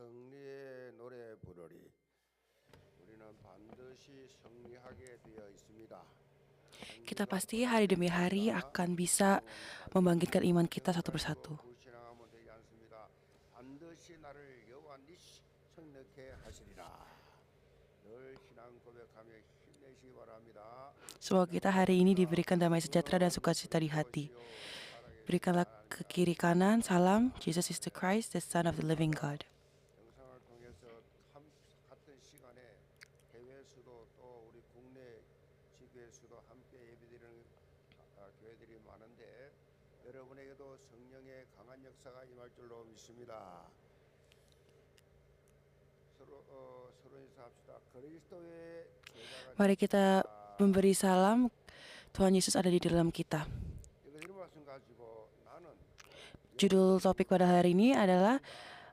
승리의 노래 부르리. 우리는 반드시 승리하게 되어 있습니다. Kita pasti hari demi hari akan bisa membangkitkan iman kita satu persatu. 불신앙하면 되지 않습니다. 반드시 나를 여호와 네 성령케 하시리라. 늘 신앙 고백하며 힘내시기 바랍니다. Semoga kita hari ini diberikan damai sejahtera dan sukacita di hati. Berikanlah ke kiri kanan, salam, Jesus is the Christ, the Son of the living God. 영상을 통해서 같은 시간에 해외 수도 또 우리 국내 지교회 수도 함께 예배드리는 교회들이 많은데 여러분에게도 성령의 강한 역사가 임할 줄로 믿습니다. 서로 인사합시다. 그리스도의 제자가 Mari kita memberi salam, Tuhan Yesus ada di dalam kita. 이런 말씀 가지고 나는 Judul topik pada hari ini adalah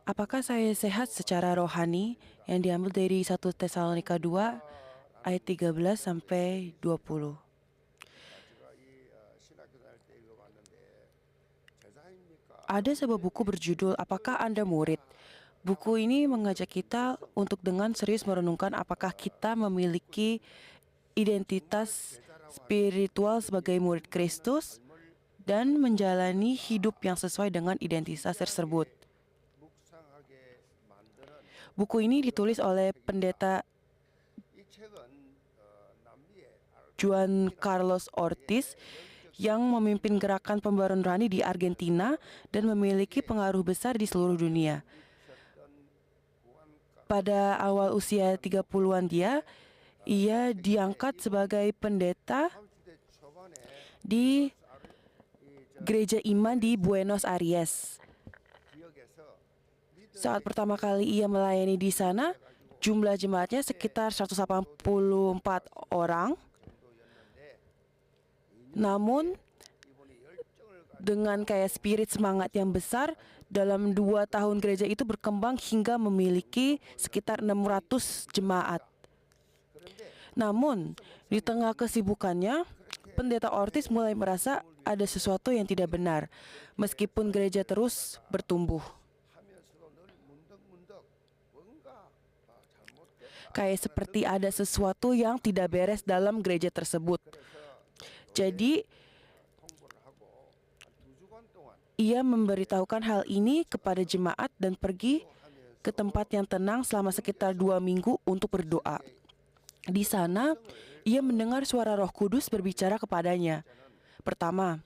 apakah saya sehat secara rohani, yang diambil dari 1 Tesalonika 2 ayat 13 sampai 20. 제가 이 신학교 다닐 때 읽어봤는데 제자입니까? Ada sebuah buku berjudul Apakah Anda Murid? Buku ini mengajak kita untuk dengan serius merenungkan apakah kita memiliki identitas spiritual sebagai murid Kristus dan menjalani hidup yang sesuai dengan identitas tersebut. 묵상하게 만드는 Buku ini ditulis oleh pendeta 이 책은 남미의 Juan Carlos Ortiz yang memimpin gerakan pembaruan rohani di Argentina dan memiliki pengaruh besar di seluruh dunia. Pada awal usia 30-an ia diangkat sebagai pendeta 30대 초반에 di Gereja Iman di Buenos Aires. 지역에서 Saat pertama kali ia melayani di sana, jumlah jemaatnya sekitar 184 orang. Namun, 이분이 열정을 dengan kayak spirit semangat yang besar, dalam 2 tahun gereja itu berkembang hingga memiliki sekitar 600 jemaat. Namun, di tengah kesibukannya, pendeta Ortiz mulai merasa ada sesuatu yang tidak benar, meskipun gereja terus bertumbuh. 하면서도 늘 문득문득 뭔가 잘못됐다. Kayak seperti ada sesuatu yang tidak beres dalam gereja tersebut. Jadi, 통보를 하고 한 2주간 동안 ia memberitahukan hal ini kepada jemaat dan pergi ke tempat yang tenang selama sekitar 2 minggu untuk berdoa. Di sana, ia mendengar suara Roh Kudus berbicara kepadanya. Pertama,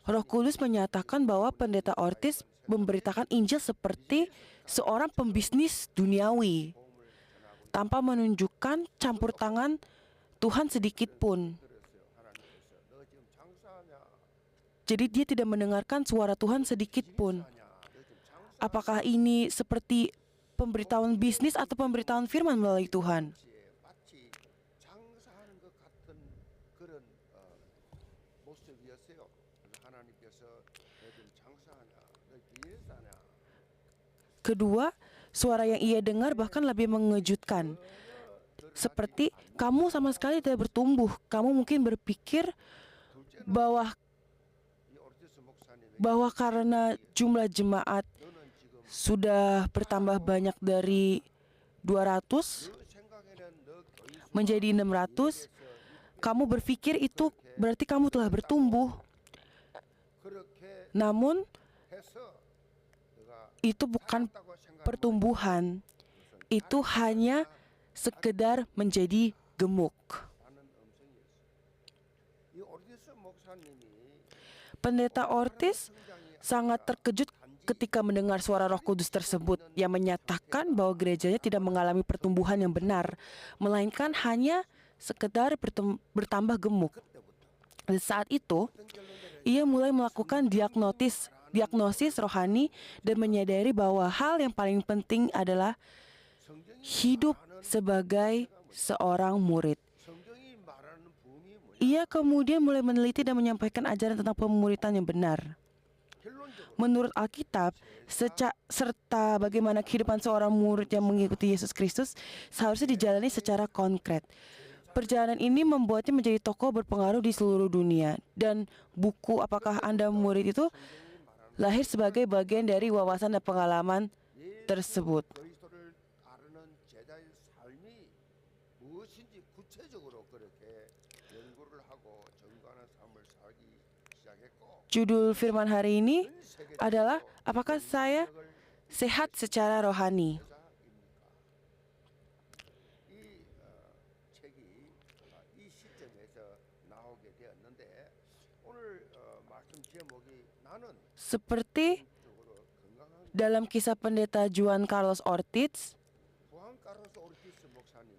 Roh Kudus menyatakan bahwa pendeta Ortiz memberitakan Injil seperti seorang pembisnis duniawi, tanpa menunjukkan campur tangan Tuhan sedikit pun. 하나님께서 너 지금 장사하냐? Jadi dia tidak mendengarkan suara Tuhan sedikit pun. 너 지금 장사 Apakah ini seperti pemberitahuan bisnis atau pemberitahuan firman melalui Tuhan? 마치 장사하는 것 같은 그런 모습이었어요. 그래서 하나님께서 너 지금 장사하냐? 너 비즈니스하냐? Kedua, suara yang ia dengar bahkan lebih mengejutkan. Seperti kamu sama sekali tidak bertumbuh. Kamu mungkin berpikir bahwa 이 오르티스 목사님이 karena jumlah jemaat 너는 지금 sudah bertambah banyak dari 200 너 생각에는 너 교인 menjadi 600, kamu berpikir itu berarti kamu telah bertumbuh. 그렇게 Namun 해서 너가 itu bukan 했다고 생각하면 pertumbuhan. Itu hanya sekedar menjadi gemuk. 하는 음성이 있어요. 이 오르티스 목사님이 Pendeta Ortiz sangat terkejut ketika mendengar suara Roh Kudus tersebut yang menyatakan bahwa gerejanya tidak mengalami pertumbuhan yang benar, melainkan hanya sekedar bertambah gemuk. Dan saat itu, ia mulai melakukan diagnosis rohani dan menyadari bahwa hal yang paling penting adalah hidup sebagai seorang murid. 성경이 말하는 부흥이 뭐냐? Ia kemudian mulai meneliti dan menyampaikan ajaran tentang pemuridan yang benar. 결론적으로 Menurut Alkitab, serta bagaimana kehidupan seorang murid yang mengikuti Yesus Kristus seharusnya dijalani secara konkret. Perjalanan ini membuatnya menjadi tokoh berpengaruh di seluruh dunia. Dan buku Apakah Anda Murid itu lahir sebagai bagian dari wawasan dan pengalaman tersebut. 그리스도를 따르는 제자의 삶이 무엇인지 구체적으로 그렇게 연구를 하고 점검하는 삶을 살기 시작했고 Judul firman hari ini 전 세계적으로 adalah apakah saya 영향력을 sehat secara rohani? 제자입니까? 이 책이 이 시점에서 나오게 되었는데 오늘 말씀 제목이 나는 Seperti 적으로 건강한 dalam kisah pendeta Juan Carlos Ortiz, 후안 카르로스 오르티스 목사님이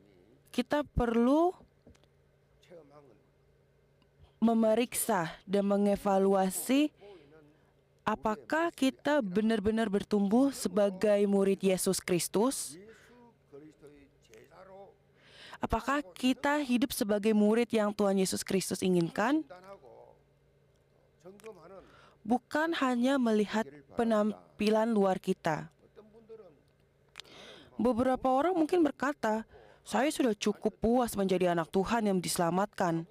kita perlu 체험한 memeriksa dan mengevaluasi 보이는 apakah kita benar-benar bertumbuh sebagai murid Yesus Kristus. 예수 그리스도의 제자로 Apakah kita hidup sebagai murid yang Tuhan Yesus Kristus inginkan? 진단하고 점검하는 Bukan hanya melihat penampilan luar kita. 어떤 분들은 Beberapa orang mungkin berkata, saya sudah cukup puas menjadi anak Tuhan yang diselamatkan.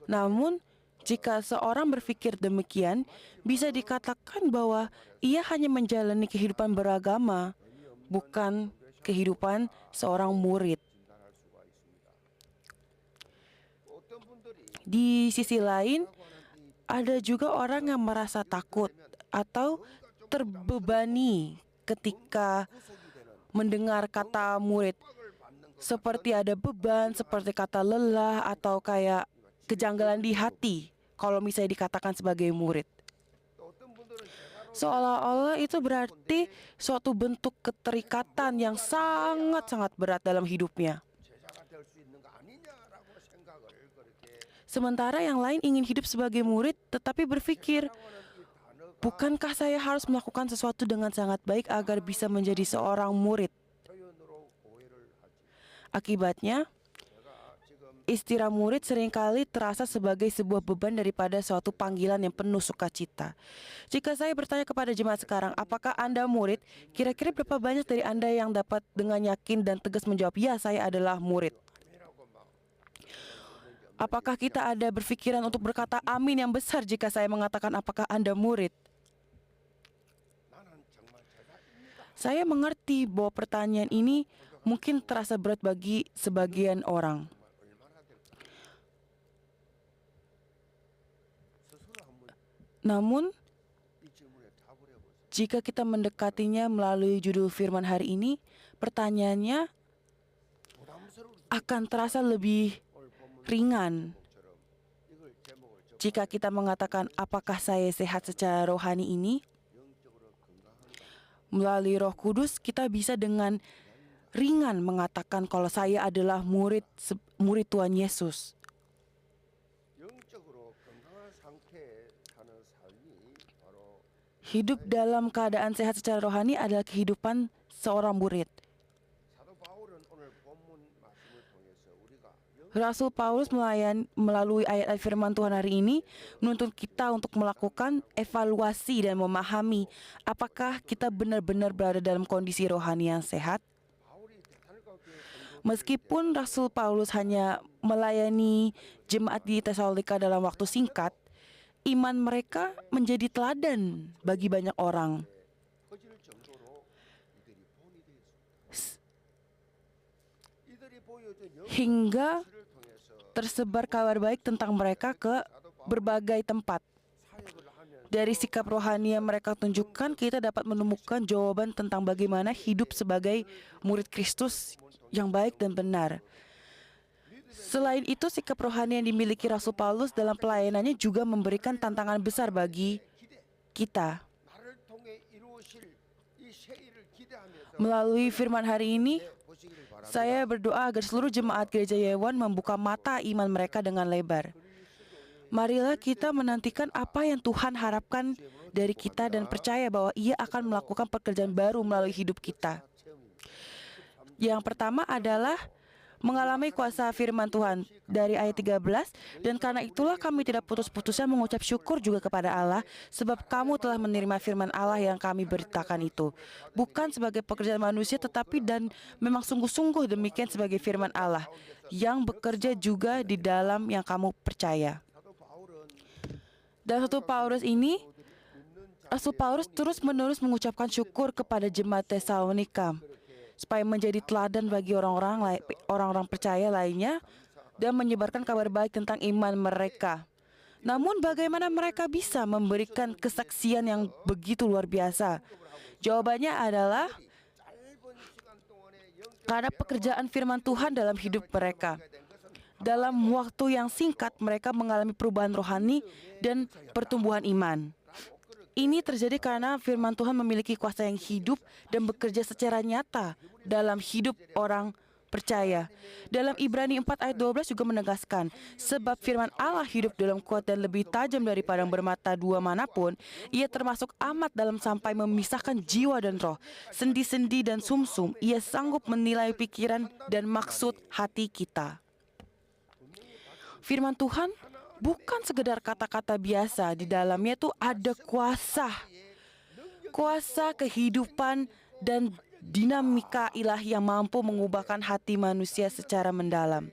Namun, jika seorang berpikir demikian, bisa dikatakan bahwa ia hanya menjalani kehidupan beragama, bukan kehidupan seorang murid. 진단할 수가 있습니다. 어떤 분들이 Di sisi lain, 하고 하는 이 ada juga orang yang merasa takut atau terbebani ketika 구속이 되는 mendengar kata murid. 을 받는 것 Seperti ada beban, seperti kata lelah, atau kayak kejanggalan di hati kalau misalnya dikatakan sebagai murid. 또 어떤 분들은 제자로 Seolah-olah itu berarti suatu bentuk keterikatan yang sangat-sangat berat dalam hidupnya. 제자가 될 수 있는 거 아니냐라고 생각을 그렇게 Sementara yang lain ingin hidup sebagai murid tetapi berpikir, 하고 하는 이 단어가 bukankah saya harus melakukan sesuatu dengan sangat baik agar bisa menjadi seorang murid? 표현으로 오해를 하지. Akibatnya, 제가 지금 istilah murid seringkali terasa sebagai sebuah beban daripada suatu panggilan yang penuh sukacita. Jika saya bertanya kepada jemaat sekarang, apakah Anda murid? Kira-kira berapa banyak dari Anda yang dapat dengan yakin dan tegas menjawab, ya saya adalah murid? 아니라고 막 Apakah kita ada berpikiran untuk berkata amin yang besar jika saya mengatakan apakah Anda murid? 나는 정말 제자입니다. Saya mengerti bahwa pertanyaan ini mungkin terasa berat bagi sebagian orang. 정말 얼마나 될까? 스스로 한번 Namun, 이 질문에 답을 해보세요. jika kita mendekatinya melalui judul firman hari ini, pertanyaannya 부담스러울 akan terasa lebih 오늘 본문 ringan. 제목처럼 이걸 제목을 좀 Jika kita mengatakan apakah saya sehat secara rohani ini, 영적으로 건강한가? melalui Roh Kudus kita bisa dengan ringan mengatakan kalau saya adalah murid Tuhan Yesus. 영적으로 건강한 상태에 사는 삶이 바로 Hidup dalam keadaan sehat secara rohani adalah kehidupan seorang murid. 사도 바울은 오늘 본문 말씀을 통해서 우리가 Rasul Paulus melalui ayat-ayat firman Tuhan hari ini menuntut kita untuk melakukan evaluasi dan memahami apakah kita benar-benar berada dalam kondisi rohani yang sehat. 바울이 데살로니가 교회 성도 Meskipun Rasul Paulus hanya melayani jemaat di Tesalonika dalam waktu singkat, iman mereka menjadi teladan bagi banyak orang. 퍼질 정도로 이들이 본이 되었습니다. 이들이 보여준 Hingga 영실을 통해서 tersebar kabar baik tentang mereka ke berbagai tempat. 사역을 하면서 Dari sikap rohani yang mereka tunjukkan, kita dapat menemukan jawaban tentang bagaimana hidup sebagai murid Kristus yang baik dan benar. Selain itu, sikap rohani yang dimiliki Rasul Paulus dalam pelayanannya juga memberikan tantangan besar bagi kita. 나를 통해 이루어질 이 새 일을 기대하면서 Melalui firman hari ini, 보시기를 바랍니다. saya berdoa agar seluruh jemaat gereja Yewan membuka mata iman mereka dengan lebar. Marilah kita menantikan apa yang Tuhan harapkan dari kita dan percaya bahwa Ia akan melakukan pekerjaan baru melalui hidup kita. Yang pertama adalah mengalami kuasa firman Tuhan dari ayat 13, dan karena itulah kami tidak putus-putusnya mengucap syukur juga kepada Allah sebab kamu telah menerima firman Allah yang kami beritakan itu, bukan sebagai pekerjaan manusia tetapi dan memang sungguh-sungguh demikian sebagai firman Allah yang bekerja juga di dalam yang kamu percaya. 사도 바울은 Dan satu Paulus ini 믿는 Rasul Paulus terus-menerus mengucapkan syukur kepada jemaat Tesalonika supaya menjadi teladan bagi orang-orang percaya lainnya dan menyebarkan kabar baik tentang iman mereka. Namun bagaimana mereka bisa memberikan kesaksian yang begitu luar biasa? Jawabannya adalah karena pekerjaan firman Tuhan dalam hidup mereka. Dalam waktu yang singkat, mereka mengalami perubahan rohani dan pertumbuhan iman. Ini terjadi karena firman Tuhan memiliki kuasa yang hidup dan bekerja secara nyata dalam hidup orang percaya. Dalam Ibrani 4 ayat 12 juga menegaskan, sebab firman Allah hidup dalam kuat dan lebih tajam dari pedang bermata dua manapun, ia termasuk amat dalam sampai memisahkan jiwa dan roh, sendi-sendi dan sumsum, ia sanggup menilai pikiran dan maksud hati kita. Firman Tuhan bukan sekedar kata-kata biasa, di dalamnya tuh ada kuasa kehidupan dan dinamika ilahi yang mampu mengubahkan hati manusia secara mendalam.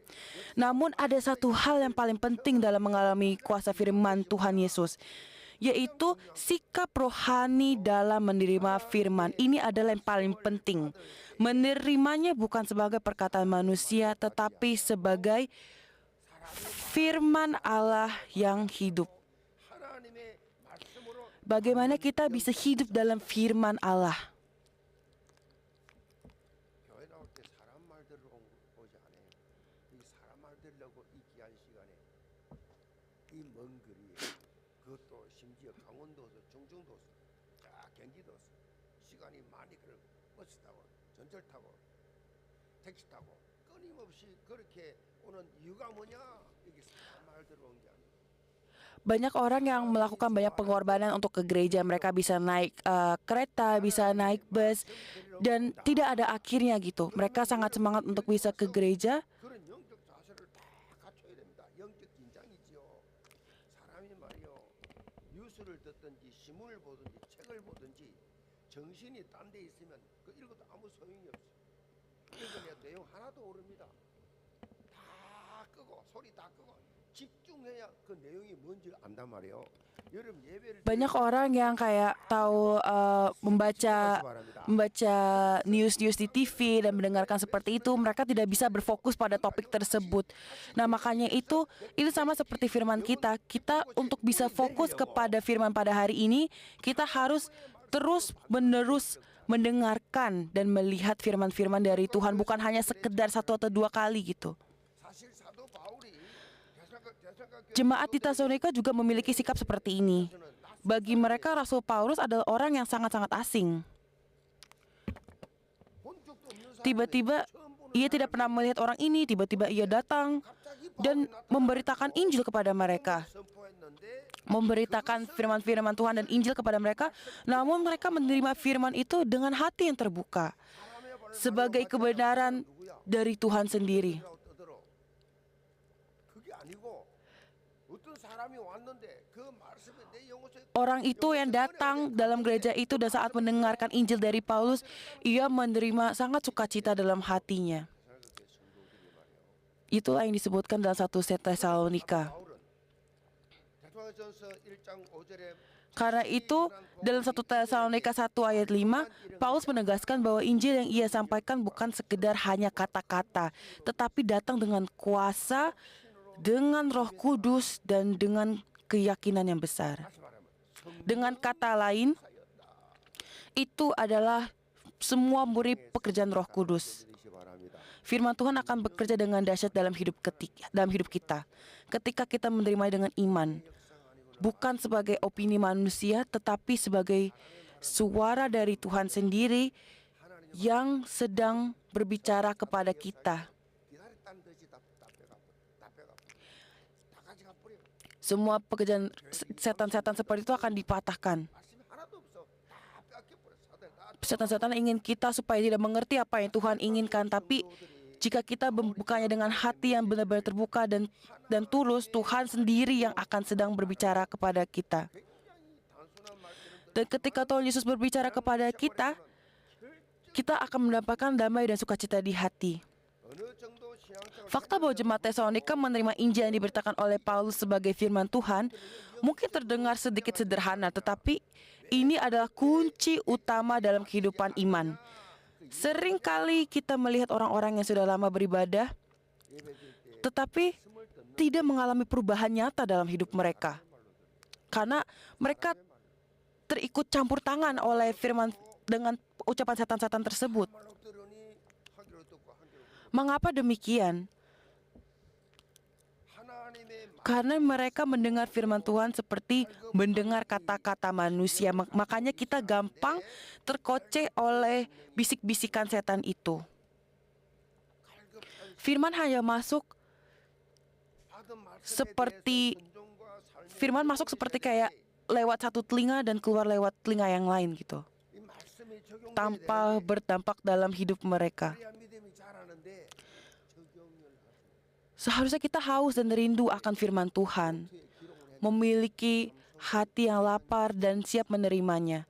Namun ada satu hal yang paling penting dalam mengalami kuasa firman Tuhan Yesus, yaitu sikap rohani dalam menerima firman. Ini adalah yang paling penting. Menerimanya bukan sebagai perkataan manusia, tetapi sebagai firman Allah yang hidup. Bagaimana kita bisa hidup dalam firman Allah? 교회 나올 때 사람 말대로 오지 않아요. 이 사람 말대로고 이 귀한 시간에 이 먼 거리에 그것도 심지어 강원도에서 중중도에서 자 경기도에서 시간이 많이 그걸 버스 타고 전철 타고 택시 타고 끊임없이 그렇게 오는 이유가 뭐냐? 이게 사람 말대로 온 게 아니에요. Banyak orang yang melakukan banyak pengorbanan untuk ke gereja. Mereka bisa naik kereta, bisa naik bus, dan tidak ada akhirnya gitu. Mereka sangat semangat untuk bisa ke gereja. 그런 영적 자세를 다 갖춰야 됩니다. 영적 긴장이지요. 사람이 말이요. 뉴스를 듣든지 신문을 보든지 책을 보든지 정신이 딴 데 있으면 그 읽어도 아무 소용이 없어요. 읽으면 내용 하나도 모릅니다. 다 끄고 소리 다 끄고 집중해야 그 내용이 뭔지 안단 말이에요. 여러분 예배를 Banyak orang yang kayak tahu membaca news di TV dan mendengarkan seperti itu, mereka tidak bisa berfokus pada topik tersebut. Nah, makanya itu sama seperti firman kita. Kita untuk bisa fokus kepada firman pada hari ini, kita harus terus-menerus mendengarkan dan melihat firman-firman dari Tuhan, bukan hanya sekedar satu atau dua kali gitu. 사실 사도 바울이 Jemaat di Tesalonika juga memiliki sikap seperti ini. Bagi mereka, Rasul Paulus adalah orang yang sangat-sangat asing. Tiba-tiba ia tidak pernah melihat orang ini, tiba-tiba ia datang dan memberitakan Injil kepada mereka. Memberitakan firman-firman Tuhan dan Injil kepada mereka, namun mereka menerima firman itu dengan hati yang terbuka sebagai kebenaran dari Tuhan sendiri. 그게 아니고 어떤 사람이 왔는데 그 말씀에 내 영혼에 Orang itu yang datang dalam gereja itu dan saat mendengarkan Injil dari Paulus, ia menerima sangat sukacita dalam hatinya. Itulah yang disebutkan dalam 1 Tesalonika. 데살로니가전서 1장 5절에 Karena itu, dalam 1 Tesalonika 1 ayat 5, Paulus menegaskan bahwa Injil yang ia sampaikan bukan sekedar hanya kata-kata, tetapi datang dengan kuasa, dengan Roh Kudus, dan dengan keyakinan yang besar. Dengan kata lain, itu adalah semua murid pekerjaan Roh Kudus. 드리시 바랍니다. Firman Tuhan akan bekerja dengan dahsyat dalam hidup kita. Ketika kita menerima dengan iman, bukan sebagai opini manusia, tetapi sebagai suara dari Tuhan sendiri yang sedang berbicara kepada kita. 기다렸다는 듯이 다 빼가 다 가져가 버려. Semua pekerjaan setan-setan seperti itu akan dipatahkan. 말씀이 하나도 없어. 다 뺏겨 버려. 사대 다 Setan-setan ingin kita supaya tidak mengerti apa yang Tuhan inginkan, tapi jika kita membukanya dengan hati yang benar-benar terbuka dan tulus, Tuhan sendiri yang akan sedang berbicara kepada kita. 단순한 말들은 Dan ketika Tuhan Yesus berbicara kepada kita, kita akan mendapatkan damai dan sukacita di hati. 어느 정도 신앙생활 Fakta bahwa jemaat Tesalonika menerima Injil yang diberitakan oleh Paulus sebagai firman Tuhan mungkin terdengar sedikit sederhana, tetapi Ini adalah kunci utama dalam kehidupan iman. Seringkali kita melihat orang-orang yang sudah lama beribadah, tetapi tidak mengalami perubahan nyata dalam hidup mereka. Karena mereka terikut campur tangan oleh firman dengan ucapan setan-setan tersebut. Mengapa demikian? Karena mereka mendengar firman Tuhan seperti mendengar kata-kata manusia. Makanya kita gampang terkoceh oleh bisik-bisikan setan itu. Firman hanya masuk seperti kayak lewat satu telinga dan keluar lewat telinga yang lain gitu, tanpa berdampak dalam hidup mereka. Seharusnya kita haus dan rindu akan firman Tuhan, memiliki hati yang lapar dan siap menerimanya.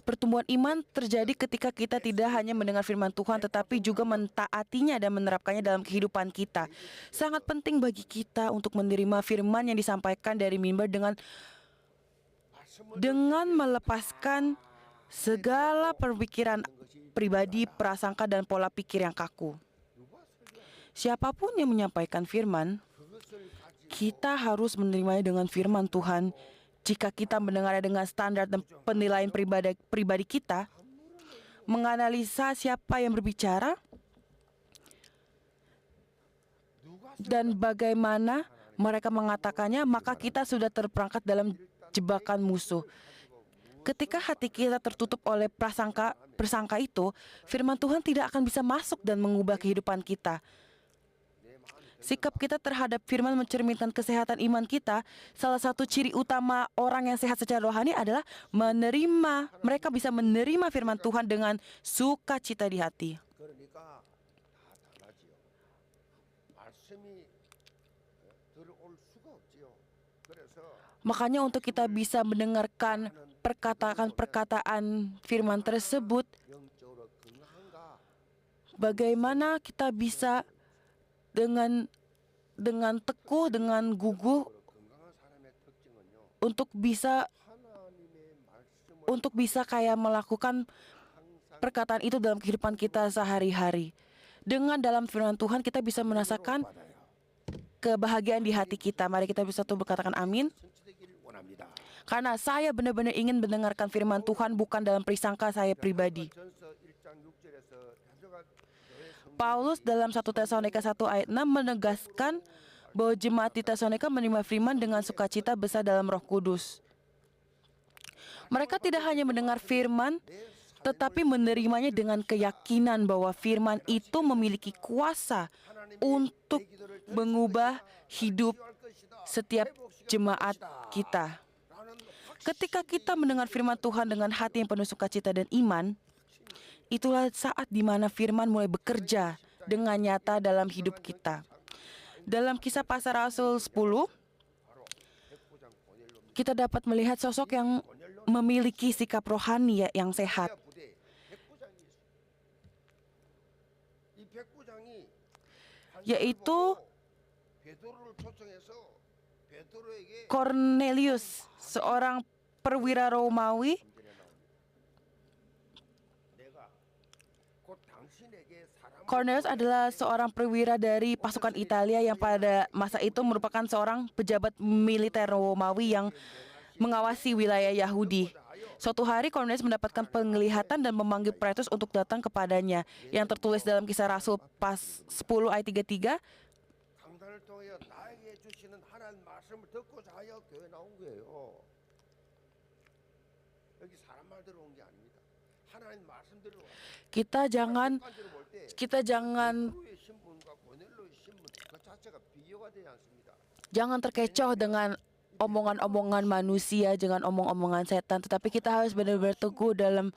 Pertumbuhan iman terjadi ketika kita tidak hanya mendengar firman Tuhan, tetapi juga mentaatinya dan menerapkannya dalam kehidupan kita. Sangat penting bagi kita untuk menerima firman yang disampaikan dari mimbar dengan melepaskan segala pemikiran pribadi, prasangka, dan pola pikir yang kaku. Siapapun yang menyampaikan firman, kita harus menerimanya dengan firman Tuhan. Jika kita mendengarnya dengan standar dan penilaian pribadi kita, menganalisa siapa yang berbicara, dan bagaimana mereka mengatakannya, maka kita sudah terperangkap dalam jebakan musuh. Ketika hati kita tertutup oleh prasangka itu, firman Tuhan tidak akan bisa masuk dan mengubah kehidupan kita. Sikap kita terhadap firman mencerminkan kesehatan iman kita. Salah satu ciri utama orang yang sehat secara rohani adalah mereka bisa menerima firman Tuhan dengan sukacita di hati. Makanya untuk kita bisa mendengarkan perkataan firman tersebut, bagaimana kita bisa dengan teguh, dengan gugup untuk bisa kayak melakukan perkataan itu dalam kehidupan kita sehari-hari. Dengan dalam firman Tuhan kita bisa merasakan kebahagiaan di hati kita. Mari kita bersatu berkatakan amin. Karena saya benar-benar ingin mendengarkan firman Tuhan, bukan dalam prisangka saya pribadi. Paulus dalam 1 Tesalonika 1 ayat 6 menegaskan bahwa jemaat di Tesalonika menerima firman dengan sukacita besar dalam Roh Kudus. Mereka tidak hanya mendengar firman, tetapi menerimanya dengan keyakinan bahwa firman itu memiliki kuasa untuk mengubah hidup setiap jemaat kita. Ketika kita mendengar firman Tuhan dengan hati yang penuh sukacita dan iman, itulah saat di mana firman mulai bekerja dengan nyata dalam hidup kita. Dalam Kisah Para Rasul 10, kita dapat melihat sosok yang memiliki sikap rohani yang sehat. Yaitu Cornelius, seorang perwira Romawi. Cornelius adalah seorang perwira dari pasukan Italia yang pada masa itu merupakan seorang pejabat militer Romawi yang mengawasi wilayah Yahudi. Suatu hari Cornelius mendapatkan penglihatan dan memanggil Petrus untuk datang kepadanya, yang tertulis dalam Kisah Rasul pas 10 ayat 33. Kita jangan terkecoh dengan omongan-omongan manusia, dengan omong-omongan setan, tetapi kita harus benar-benar teguh dalam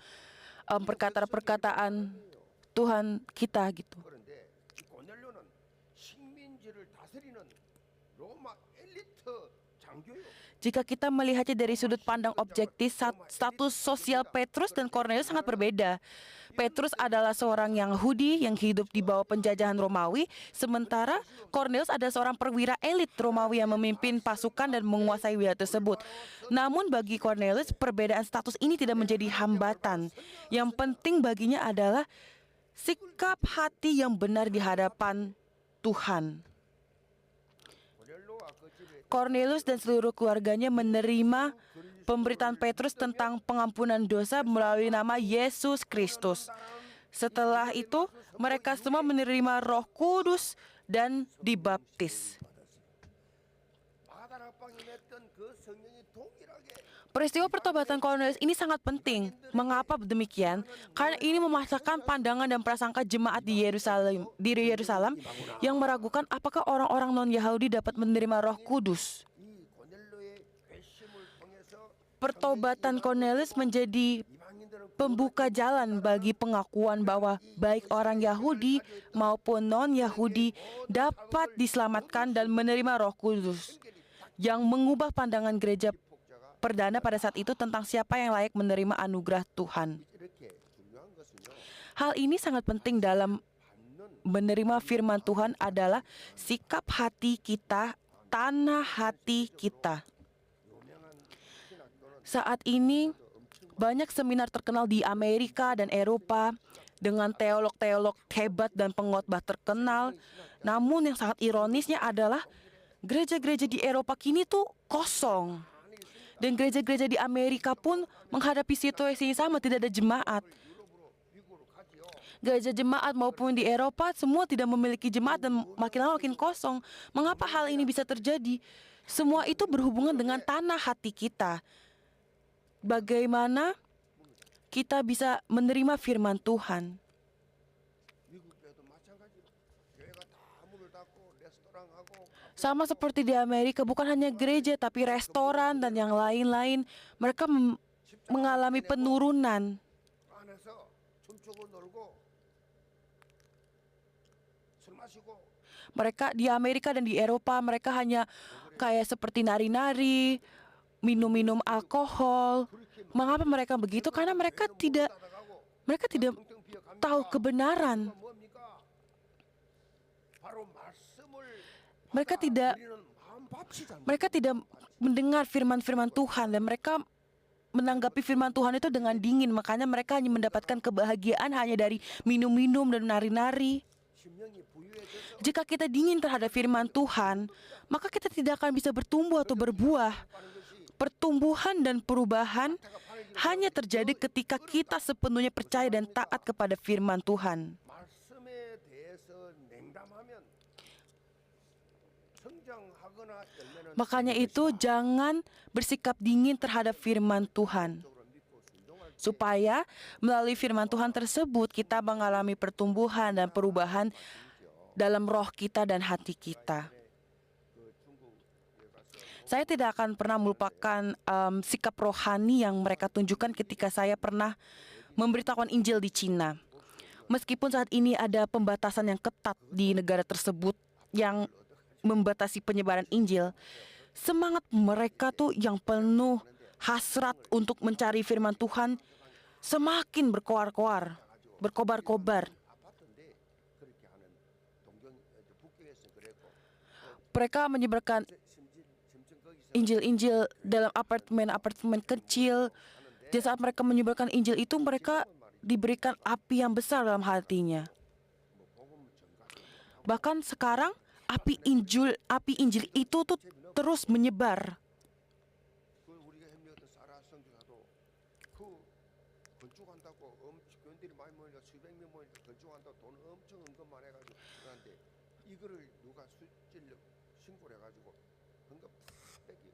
perkataan Tuhan kita gitu. 장교요. Jika kita melihatnya dari sudut pandang objektif, status sosial Petrus dan Kornelius sangat berbeda. Petrus adalah seorang Yahudi yang hidup di bawah penjajahan Romawi, sementara Kornelius adalah seorang perwira elit Romawi yang memimpin pasukan dan menguasai wilayah tersebut. Namun bagi Kornelius, perbedaan status ini tidak menjadi hambatan. Yang penting baginya adalah sikap hati yang benar di hadapan Tuhan. 고넬로와 그 집에 Kornelius dan seluruh keluarganya menerima pemberitaan Petrus tentang pengampunan dosa melalui nama Yesus Kristus. Setelah itu, mereka semua menerima Roh Kudus dan dibaptis. 마다락방에 맺던 그 성령이 동일하게 Peristiwa pertobatan Kornelius ini sangat penting. Mengapa demikian? Karena ini memasakkan pandangan dan prasangka jemaat di Yerusalem yang meragukan apakah orang-orang non-Yahudi dapat menerima Roh Kudus. 이 고넬로의 회심을 통해서 Pertobatan Kornelius menjadi 이방인들은 pembuka jalan bagi pengakuan bahwa baik orang Yahudi maupun non-Yahudi dapat diselamatkan dan menerima Roh Kudus, yang mengubah pandangan gereja perdana pada saat itu tentang siapa yang layak menerima anugerah Tuhan. 이렇게 중요한 것은요. Hal ini sangat penting dalam 받는 menerima firman Tuhan adalah sikap hati kita, tanah hati kita. 유명한 신학교는 Saat ini banyak seminar terkenal di Amerika dan Eropa dengan teolog-teolog hebat dan pengkhotbah terkenal. Namun yang sangat ironisnya adalah gereja-gereja di Eropa kini tuh kosong. Dan gereja-gereja di Amerika pun menghadapi situasi yang sama, tidak ada jemaat. 미국으로 가지요. Gereja jemaat maupun di Eropa semua tidak memiliki jemaat dan makin lama makin kosong. Mengapa hal ini bisa terjadi? Semua itu berhubungan dengan tanah hati kita. Bagaimana kita bisa menerima firman Tuhan? 미국에도 마찬가지로 교회가 다 문을 닫고 레스토랑하고 Sama seperti di Amerika, bukan hanya gereja tapi restoran dan yang lain-lain. Mereka mengalami penurunan. 안에서 춤추고 놀고 술 마시고 Mereka di Amerika dan di Eropa, mereka hanya kayak seperti nari-nari, minum-minum alkohol. Mengapa mereka begitu? Karena mereka tidak 텅텅 비어 갑니까? tahu kebenaran. 뭡니까? 바로 말씀을 Mereka tidak 우리는 마음 바치자. mereka tidak mendengar firman-firman Tuhan dan mereka menanggapi firman Tuhan itu dengan dingin. Makanya mereka hanya mendapatkan kebahagiaan hanya dari minum-minum dan nari-nari. 심령이 부유해져서 Jika kita dingin terhadap firman Tuhan, maka kita tidak akan bisa bertumbuh atau berbuah. 하는 것이 Pertumbuhan dan perubahan hanya terjadi ketika kita sepenuhnya percaya dan taat kepada firman Tuhan. 말씀에 대해서 냉담하면 성장하거나 열매는 Makanya itu jangan bersikap dingin terhadap firman Tuhan. 적으로 믿고 순종할 Supaya melalui firman Tuhan tersebut kita mengalami pertumbuhan dan perubahan dalam roh kita dan hati kita. 그 중국에 가서 Saya tidak akan pernah melupakan sikap rohani yang mereka tunjukkan ketika saya pernah memberitakan Injil di Cina. Meskipun saat ini ada pembatasan yang ketat di negara tersebut yang membatasi penyebaran Injil, semangat mereka tuh yang penuh hasrat untuk mencari firman Tuhan semakin berkoar-koar, berkobar-kobar. 아파트인데 그렇게 하는 북경에서 그랬고 Mereka menyebarkan 심지어 거기서 Injil-Injil dalam apartemen-apartemen kecil. Di saat mereka menyebarkan Injil itu, mereka diberikan api yang besar dalam hatinya. Bahkan sekarang api Injil itu tuh terus menyebar. 그 우리가 협력했던 사라 선교사도 그 건축한다고 교인들이 많이 모이니까 수백 명 모이니까 건축한다고 돈 엄청 헌금만 해가지고 그런데 이거를 누가 수질력 신고를 해가지고 헌금 다 뺏기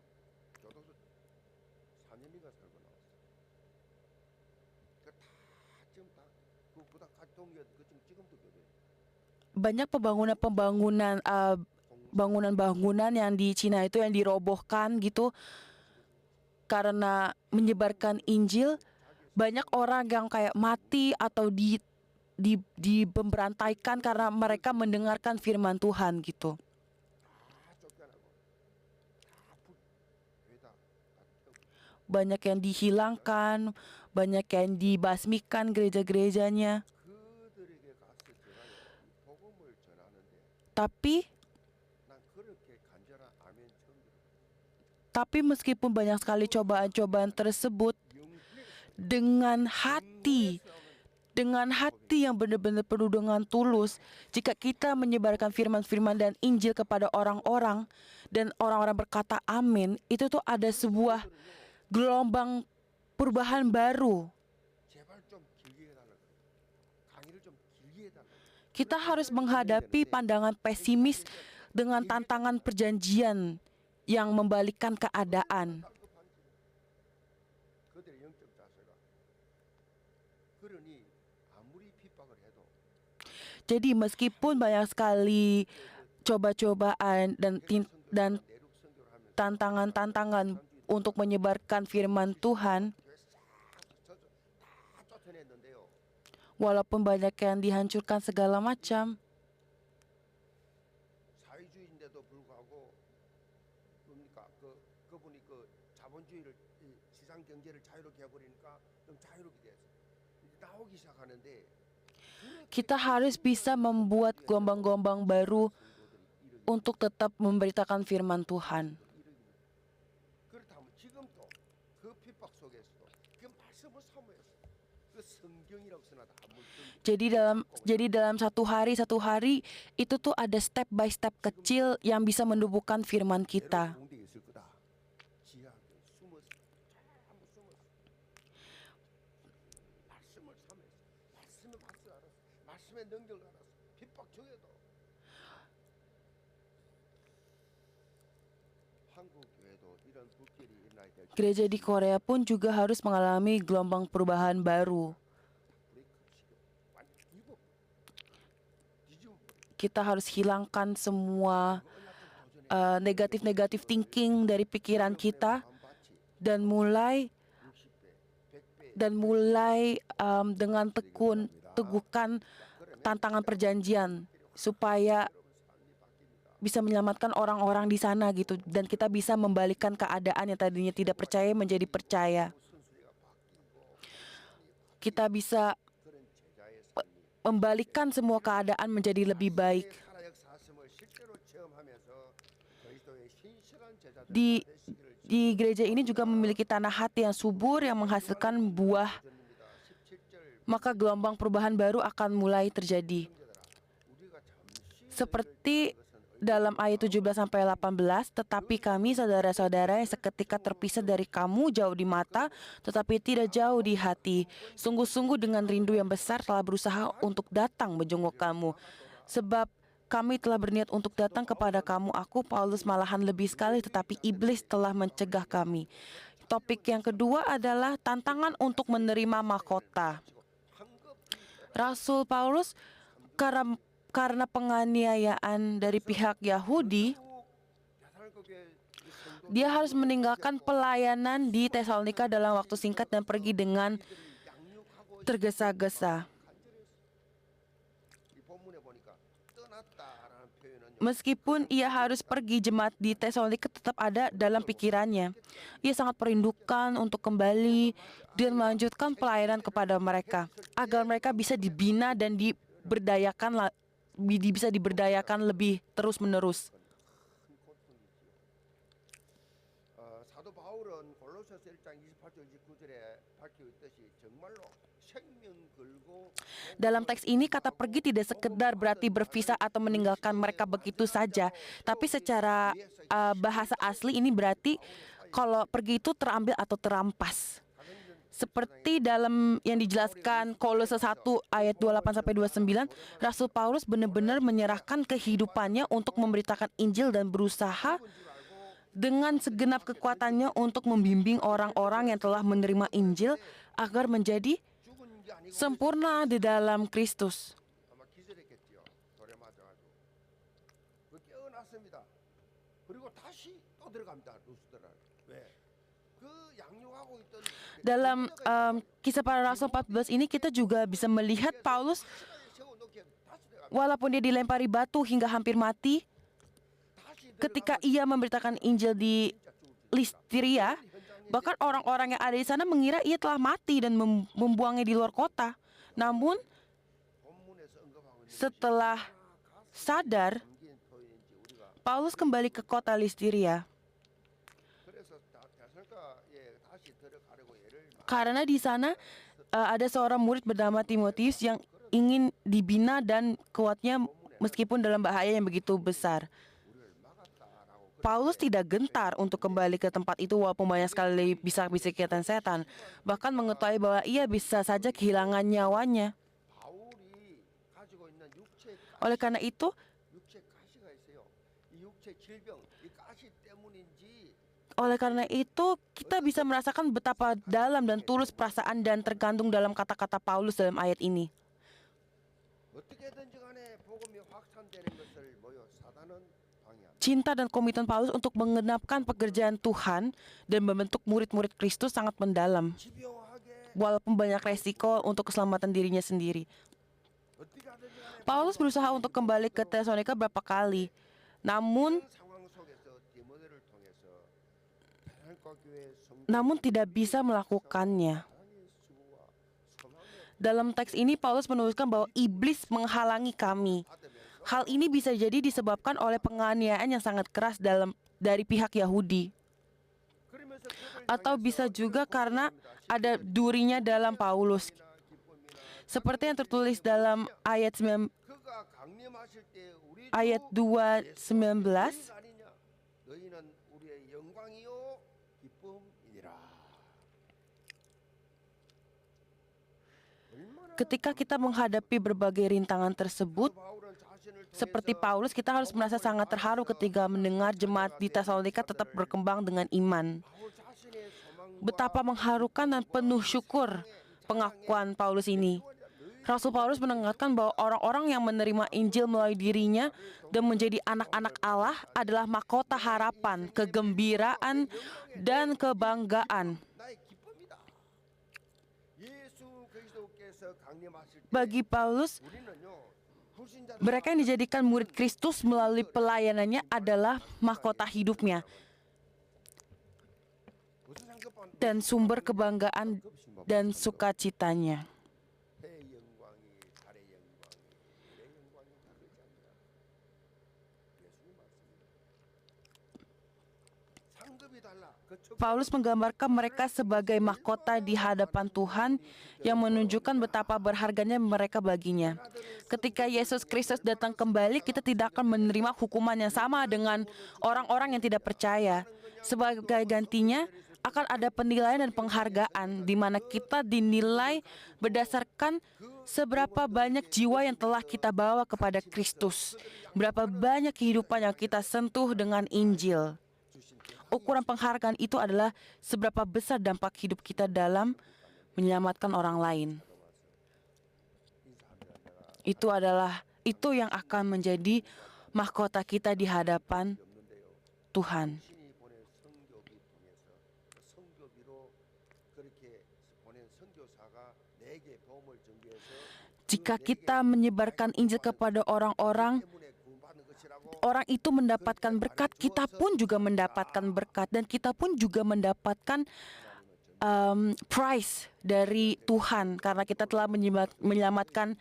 교도소 4년인가 살고 나왔어. 그다 지금 다그 부당 가동이었 그 지금도 교대. Banyak bangunan-bangunan yang di Cina itu yang dirobohkan gitu karena menyebarkan Injil. Banyak orang yang kayak mati atau diberantaikan karena mereka mendengarkan firman Tuhan gitu. 다 쫓겨나고 다 banyak yang dihilangkan, banyak yang dibasmikan gereja-gerejanya. 그들에게 가서 제가요 이 복음을 전하는데 Tapi 난 그렇게 간절한 아멘 처음 들어요. tapi meskipun banyak sekali cobaan-cobaan tersebut, dengan hati yang benar-benar penuh dengan tulus, jika kita menyebarkan firman-firman dan Injil kepada orang-orang dan orang-orang berkata amin, itu tuh ada sebuah gelombang perubahan baru. 제발 좀 길게 해달라고 그래요. 강의를 좀 길게 해달라고. Kita harus menghadapi pandangan pesimis dengan tantangan perjanjian yang membalikkan keadaan. 그들의 영적 자세가 그러니 아무리 핍박을 해도 Jadi meskipun banyak sekali cobaan dan 내륙 선교를 하면서 tantangan-tantangan untuk menyebarkan firman Tuhan, 다 쫓아냈는데요. walaupun banyak yang dihancurkan segala macam, 사회주의인데도 불구하고 뭡니까 그분이 그 자본주의를 이 시장 경제를 자유롭게 해버리니까 좀 자유롭게 됐어요. 이제 나오기 시작하는데 kita harus bisa membuat gelombang-gelombang baru untuk tetap memberitakan firman Tuhan. 그렇다면 지금도 그 핍박 속에서도 그 말씀을 사모해서 그 성경이라고 써놔도 아무 Jadi dalam satu hari itu tuh ada step by step kecil yang bisa menumbuhkan firman kita. 공백이 있을 거다. 지하게 숨어서 한번 숨어서 말씀을 사모해서 말씀의 맛을 알아서 말씀의 능력을 알아서 핍박 중에도 한국 교회도 이런 불길이 일어나야 될 Gereja di Korea pun juga harus mengalami gelombang perubahan baru. Kita harus hilangkan semua negatif thinking dari pikiran kita dan mulai dengan teguhkan tantangan perjanjian supaya bisa menyelamatkan orang-orang di sana gitu, dan kita bisa membalikkan keadaan yang tadinya tidak percaya menjadi percaya. Kita bisa membalikkan semua keadaan menjadi lebih baik. Di gereja ini juga memiliki tanah hati yang subur yang menghasilkan buah. Maka gelombang perubahan baru akan mulai terjadi. Seperti dalam ayat 17-18, tetapi kami saudara-saudara yang seketika terpisah dari kamu jauh di mata, tetapi tidak jauh di hati. Sungguh-sungguh dengan rindu yang besar telah berusaha untuk datang menjenguk kamu. Sebab kami telah berniat untuk datang kepada kamu, aku Paulus malahan lebih sekali, tetapi iblis telah mencegah kami. Topik yang kedua adalah tantangan untuk menerima mahkota. Rasul Paulus karena penganiayaan dari pihak Yahudi, dia harus meninggalkan pelayanan di Tesalonika dalam waktu singkat dan pergi dengan tergesa-gesa. Meskipun ia harus pergi, jemaat di Tesalonika tetap ada dalam pikirannya. Ia sangat merindukan untuk kembali dan melanjutkan pelayanan kepada mereka, agar mereka bisa dibina dan bisa diberdayakan lebih terus-menerus. 사도 바울은 골로새서 1장 28절 29절에 밝혀 있듯이 정말로 생명 걸고 Dalam teks ini kata pergi tidak sekedar berarti berpisah atau meninggalkan mereka begitu saja, tapi secara bahasa asli ini berarti kalau pergi itu terambil atau terampas. Seperti dalam yang dijelaskan Kolose 1 ayat 28-29, Rasul Paulus benar-benar menyerahkan kehidupannya untuk memberitakan Injil dan berusaha dengan segenap kekuatannya untuk membimbing orang-orang yang telah menerima Injil agar menjadi sempurna di dalam Kristus. 아마 기절했겠지요. 돌에 맞아가지고. 그 깨어났습니다. 그리고 다시 또 들어갑니다. 루스드라. 왜? 그 양육하고 있던 Dalam kisah para rasul 14 ini kita juga bisa melihat Paulus walaupun dia dilempari batu hingga hampir mati, ketika ia memberitakan Injil di Listria, Bahkan orang-orang yang ada di sana mengira ia telah mati dan membuangnya di luar kota. Namun 본문에서 언급하고 있는 setelah sadar, 담긴 표현인지 우리가 Paulus kembali ke kota Listeria. 그래서 데살로니가에 다시 들어가려고 애를 Karena di sana ada seorang murid bernama Timotius yang ingin dibina dan kuatnya meskipun dalam bahaya yang begitu besar. 우리를 막았다라고 Paulus tidak gentar untuk kembali ke tempat itu walaupun banyak sekali bisikan setan. Bahkan mengetahui bahwa ia bisa saja kehilangan nyawanya. 바울이 가지고 있는 육체 Oleh karena itu, 육체 가시가 있어요. 이 육체 질병, 이 가시 때문인지 kita bisa merasakan betapa dalam dan tulus perasaan dan tergantung dalam kata-kata Paulus dalam ayat ini. 어떻게든지 간에 복음이 확산되는 것을 뭐요? 사단은 방해한다. Cinta dan komitmen Paulus untuk mengenapkan pekerjaan Tuhan dan membentuk murid-murid Kristus sangat mendalam, 집요하게 walaupun banyak resiko untuk keselamatan dirinya sendiri. 어떻게 하든지 간에 Paulus berusaha untuk kembali ke Tesalonika berapa kali, namun 상황 속에서 디모데를 통해서 베드로과 교회 namun tidak bisa melakukannya. 사랑의 수고와 소망을 Dalam teks ini Paulus menuliskan bahwa iblis menghalangi kami. 받으면서 Hal ini bisa jadi disebabkan oleh penganiayaan yang sangat keras dari pihak Yahudi, 그러면서 그를 atau 향해서 bisa juga 이런 karena 고백합니다. ada durinya dalam Paulus. 기쁨이나 Seperti yang tertulis dalam ayat 그가 강림하실 때 우리 ayat 주 2:19, 예수 아니냐? 너희는 우리의 영광이요 기쁨이니라. 얼마나 ketika kita menghadapi berbagai rintangan tersebut, 바울은 자신을 seperti 통해서 Paulus, kita harus merasa sangat terharu ketika mendengar jemaat di Tesalonika tetap berkembang dengan iman. 바울 자신의 소망과 Betapa mengharukan dan penuh syukur pengakuan Paulus ini. Rasul Paulus mengingatkan bahwa orang-orang yang menerima Injil melalui dirinya dan menjadi anak-anak Allah adalah mahkota harapan, kegembiraan, dan kebanggaan. 나의 기쁨이다. 예수 그리스도께서 강림하실 때 Bagi Paulus, 우리는요 불신자들 mereka yang dijadikan murid Kristus melalui pelayanannya adalah mahkota hidupnya 무슨 상급한 dan sumber kebanggaan dan sukacitanya. 해의 영광이 달의 영광이 내 영광이 다르지 않냐. 예수님 말씀입니다. 상급이 달라. 그쪽 Paulus menggambarkan mereka sebagai mahkota di hadapan Tuhan yang menunjukkan betapa berharganya mereka baginya. Ketika Yesus Kristus datang kembali, kita tidak akan menerima hukuman yang sama dengan orang-orang yang tidak percaya. Sebagai gantinya, akan ada penilaian dan penghargaan di mana kita dinilai berdasarkan seberapa banyak jiwa yang telah kita bawa kepada Kristus, berapa banyak kehidupan yang kita sentuh dengan Injil. Ukuran penghargaan itu adalah seberapa besar dampak hidup kita dalam menyelamatkan orang lain. Itu yang akan menjadi mahkota kita di hadapan Tuhan. 신이 보낸 성교비 통해서 그 성교비로 그렇게 보낸 선교사가 내게 도움을 준비해서 Jika kita menyebarkan Injil kepada orang-orang, 때문에 구원받는 것이라고 orang itu mendapatkan berkat, kita pun juga mendapatkan berkat, dan kita pun juga mendapatkan prize dari Tuhan karena kita telah menyelamatkan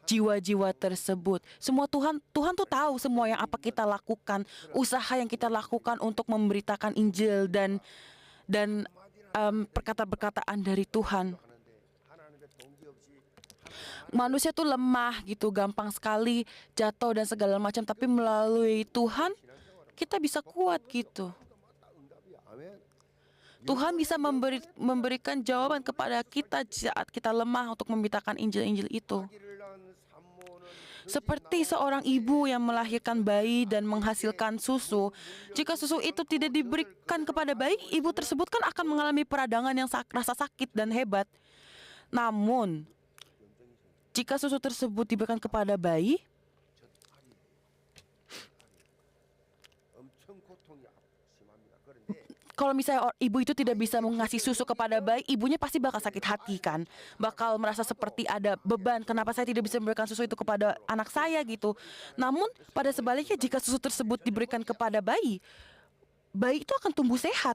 jiwa-jiwa tersebut. Tuhan tuh tahu semua yang apa kita lakukan, usaha yang kita lakukan untuk memberitakan Injil dan perkataan-perkataan dari Tuhan. 하는데 하나님의 동기 없이 Manusia tuh lemah gitu, gampang sekali jatuh dan segala macam, tapi melalui Tuhan kita bisa kuat gitu. 맞다 응답이야. 아멘. Tuhan bisa memberikan jawaban kepada kita saat kita lemah untuk memberitakan Injil-Injil itu. 아기를 낳은 산모는 Seperti seorang ibu yang melahirkan bayi dan menghasilkan susu. Jika susu itu tidak diberikan kepada bayi, ibu tersebut kan akan mengalami peradangan yang rasa sakit dan hebat. Namun, jika susu tersebut diberikan kepada bayi, 엄청 고통이 심합니다. 그런데 kalau misalnya ibu itu tidak bisa mengasih susu kepada bayi, ibunya pasti bakal sakit hati kan. Bakal merasa seperti ada beban, kenapa saya tidak bisa memberikan susu itu kepada anak saya gitu. Namun pada sebaliknya jika susu tersebut diberikan kepada bayi, bayi itu akan tumbuh sehat.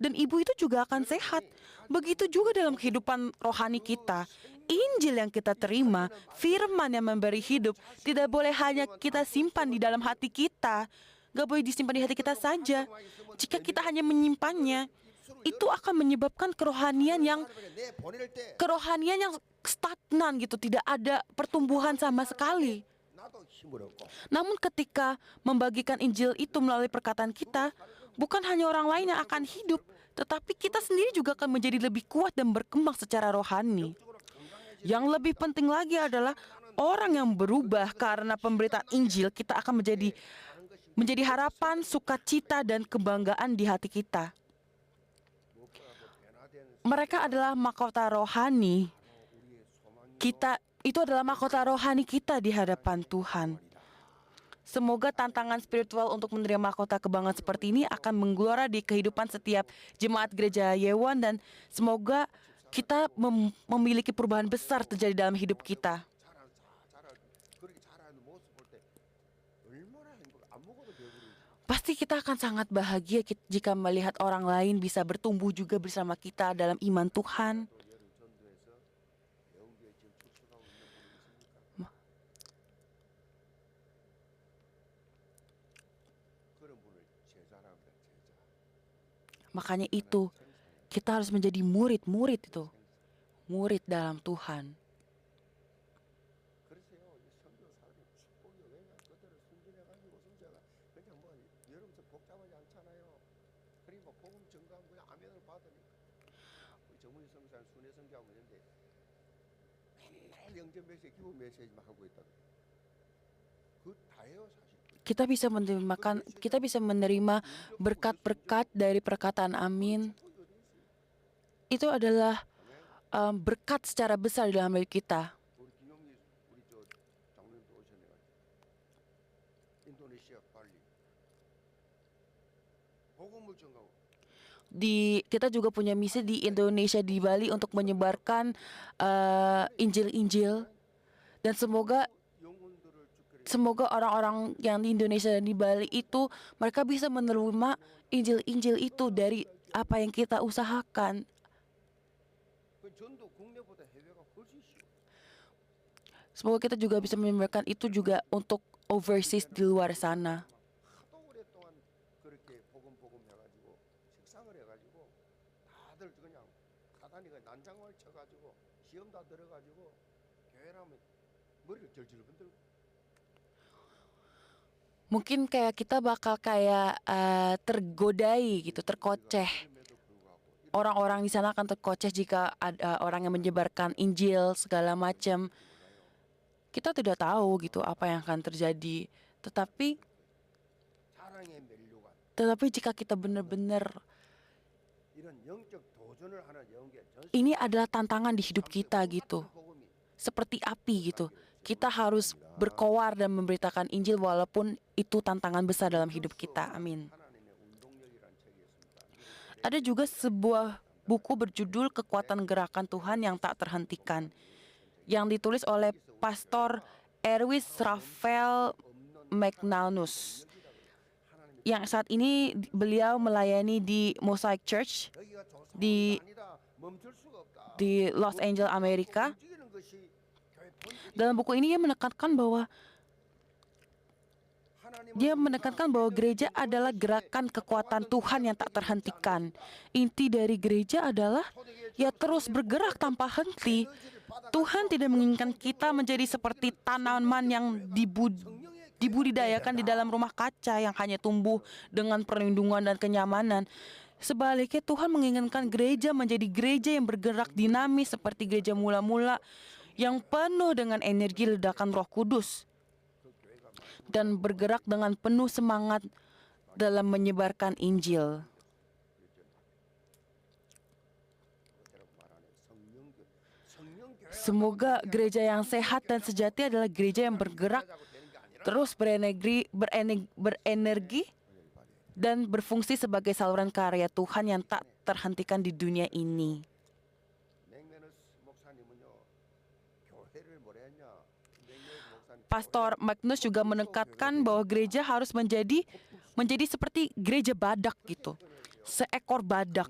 dan ibu itu juga akan sehat. Begitu juga dalam kehidupan rohani kita. Injil yang kita terima, firman yang memberi hidup, tidak boleh hanya kita simpan di dalam hati kita. Gak boleh disimpan di hati kita saja. Jika kita hanya menyimpannya, itu akan menyebabkan kerohanian yang stagnan gitu, tidak ada pertumbuhan sama sekali. 나도 힘을 얻고 Namun ketika membagikan Injil itu melalui perkataan kita, bukan hanya orang lain yang akan hidup, tetapi kita sendiri juga akan menjadi lebih kuat dan berkembang secara rohani. Yang lebih penting lagi adalah orang yang berubah karena pemberitaan Injil, kita akan menjadi harapan, sukacita, dan kebanggaan di hati kita. Mereka adalah mahkota rohani. Itu adalah mahkota rohani kita di hadapan Tuhan. Semoga tantangan spiritual untuk menerima mahkota kebanggaan seperti ini akan menggelora di kehidupan setiap jemaat gereja Yewan, dan semoga kita memiliki perubahan besar terjadi dalam hidup kita. 그렇게 잘하는 모습 볼 때 얼마나 행복 아무것도 배우리 Pasti kita akan sangat bahagia jika melihat orang lain bisa bertumbuh juga bersama kita dalam iman Tuhan. 또 예를 전도해서 영계에 지금 축소하고 있는 분이 있습니까? 그런 분을 제자라 합니다. 제자. Makanya itu, kita harus menjadi murid-murid itu. Murid dalam Tuhan. 그러세요. 이 선교 사람이 축복이 왜냐 그들을 순진해가지고 순자가 그냥 뭐 여러분들 복잡하지 않잖아요. 그리고 복음 전가하면 그냥 아멘을 받으니까 우리 정문희 성사는 순회 선교하고 있는데 맨날 영전 메시지 기본 메시지만 하고 있다고. 그 다예요 사실. Kita bisa menerima berkat-berkat dari perkataan amin. Itu adalah berkat secara besar dalam hidup kita. 우리 김영미 우리 저 장로님도 오셨네요. 인도네시아 발리 복음을 전가하고 Kita juga punya misi di Indonesia, di Bali, untuk menyebarkan Injil-Injil. Dan 영혼들을 주께 semoga orang-orang yang di Indonesia dan di Bali itu, mereka bisa menerima Injil-Injil itu dari apa yang kita usahakan. 그 전도 국내보다 해외가 훨씬 쉬워. Semoga kita juga bisa menyebarkan itu juga untuk overseas di luar sana. 하도 오랫동안 그렇게 복음 해가지고 식상을 해가지고 다들 그냥 사단이가 난장을 쳐가지고 시험 다 들어가지고 교회라면 머리를 절절 흔들고 Mungkin kayak kita bakal kayak tergodai gitu, terkoceh. 그럼에도 불구하고 Orang-orang di sana akan terkoceh jika ada orang yang menyebarkan Injil segala macam. Kita tidak tahu gitu apa yang akan terjadi. Tetapi 사랑의 멜류관 jika kita benar-benar, 이런 영적 도전을 하는 영계 ini adalah tantangan di hidup kita gitu. 복음이 Seperti api gitu. Kita harus berkoar dan memberitakan Injil walaupun itu tantangan besar dalam hidup kita. Amin. 하나님의 운동력이라는 책이 있습니다. Ada juga sebuah buku berjudul Kekuatan Gerakan Tuhan yang Tak Terhentikan, yang ditulis oleh Pastor Erwis Raphael McNanus, yang saat ini beliau melayani di Mosaic Church 여기가 조상이 di 아니다. 멈출 수가 없다. di Los Angeles, Amerika. 움직이는 것이 교회 본질이 Dalam buku ini dia menekankan bahwa gereja adalah gerakan kekuatan Tuhan yang tak terhentikan. Inti dari gereja adalah ya terus bergerak tanpa henti. Tuhan tidak menginginkan kita menjadi seperti tanaman yang dibudidayakan di dalam rumah kaca yang hanya tumbuh dengan perlindungan dan kenyamanan. Sebaliknya, Tuhan menginginkan gereja menjadi gereja yang bergerak dinamis seperti gereja mula-mula yang penuh dengan energi ledakan Roh Kudus dan bergerak dengan penuh semangat dalam menyebarkan Injil. Semoga gereja yang sehat dan sejati adalah gereja yang bergerak, terus berenergi dan berfungsi sebagai saluran karya Tuhan yang tak terhentikan di dunia ini. 맥메너스 목사님은요 교회를 뭐라 했냐 맥메너스 목사님 Pastor Magnus juga menekankan bahwa gereja harus menjadi seperti gereja badak gitu. seekor badak.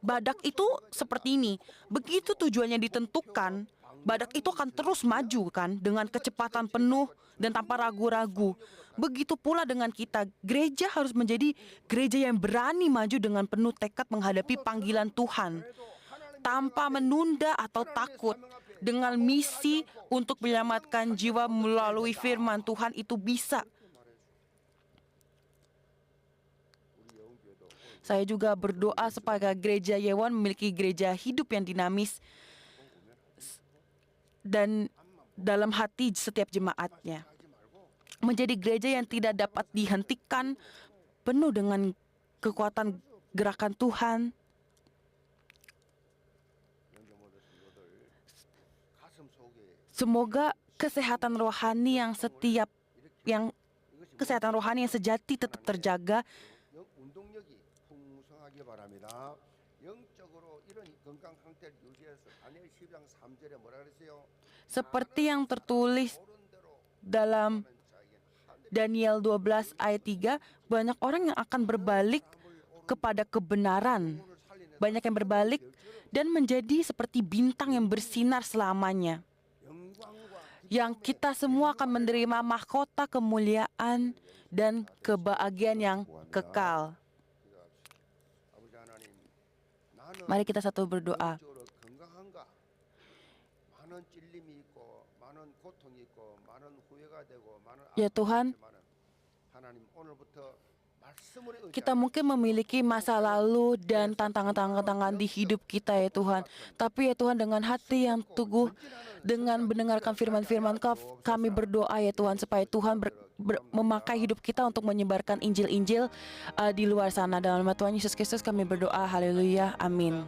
Badak itu seperti ini. Begitu tujuannya ditentukan, badak itu akan terus maju kan dengan kecepatan penuh dan tanpa ragu-ragu. Begitu pula dengan kita, gereja harus menjadi gereja yang berani maju dengan penuh tekad menghadapi panggilan Tuhan tanpa menunda atau takut. Dengan misi untuk menyelamatkan jiwa melalui firman Tuhan itu bisa. Saya juga berdoa supaya gereja Yewon memiliki gereja hidup yang dinamis dan dalam hati setiap jemaatnya. Menjadi gereja yang tidak dapat dihentikan, penuh dengan kekuatan gerakan Tuhan. Semoga kesehatan rohani yang sejati tetap terjaga. Seperti yang tertulis dalam Daniel 12 ayat 3, banyak orang yang akan berbalik kepada kebenaran. Banyak yang berbalik dan menjadi seperti bintang yang bersinar selamanya. Yang kita semua akan menerima mahkota kemuliaan dan kebahagiaan yang kekal. Mari kita satu berdoa. Ya Tuhan, kita mungkin memiliki masa lalu dan tantangan-tantangan di hidup kita ya Tuhan. Tapi ya Tuhan, dengan hati yang teguh, dengan mendengarkan firman-firman kami berdoa ya Tuhan, supaya Tuhan memakai hidup kita untuk menyebarkan Injil-Injil di luar sana. Dalam nama Tuhan Yesus Kristus kami berdoa, haleluya, amin.